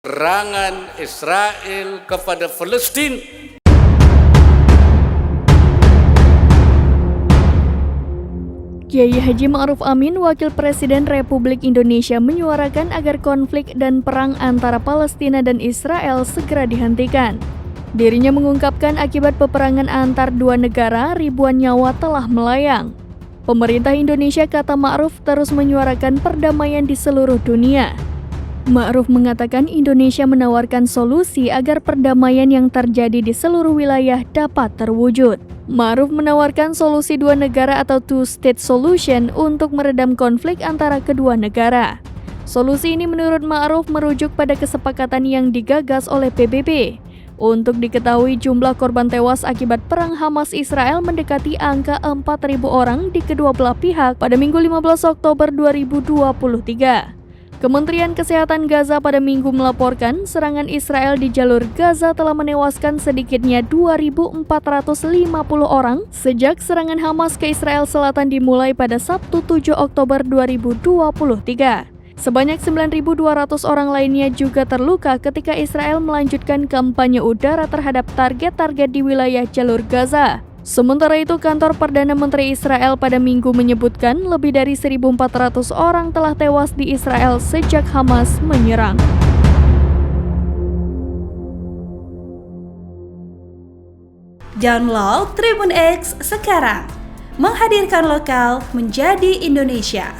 Serangan Israel kepada Palestina. Kiai Haji Ma'ruf Amin, Wakil Presiden Republik Indonesia, menyuarakan agar konflik dan perang antara Palestina dan Israel segera dihentikan. Dirinya mengungkapkan akibat peperangan antar dua negara, ribuan nyawa telah melayang. Pemerintah Indonesia, kata Ma'ruf, terus menyuarakan perdamaian di seluruh dunia. Ma'ruf mengatakan Indonesia menawarkan solusi agar perdamaian yang terjadi di seluruh wilayah dapat terwujud. Ma'ruf menawarkan solusi dua negara atau two-state solution untuk meredam konflik antara kedua negara. Solusi ini menurut Ma'ruf merujuk pada kesepakatan yang digagas oleh PBB. Untuk diketahui, jumlah korban tewas akibat perang Hamas-Israel mendekati angka 4.000 orang di kedua belah pihak pada Minggu 15 Oktober 2023. Kementerian Kesehatan Gaza pada Minggu melaporkan serangan Israel di jalur Gaza telah menewaskan sedikitnya 2.450 orang sejak serangan Hamas ke Israel Selatan dimulai pada Sabtu 7 Oktober 2023. Sebanyak 9.200 orang lainnya juga terluka ketika Israel melanjutkan kampanye udara terhadap target-target di wilayah jalur Gaza. Sementara itu, kantor Perdana Menteri Israel pada Minggu menyebutkan lebih dari 1.400 orang telah tewas di Israel sejak Hamas menyerang. Download Tribun X sekarang, menghadirkan lokal menjadi Indonesia.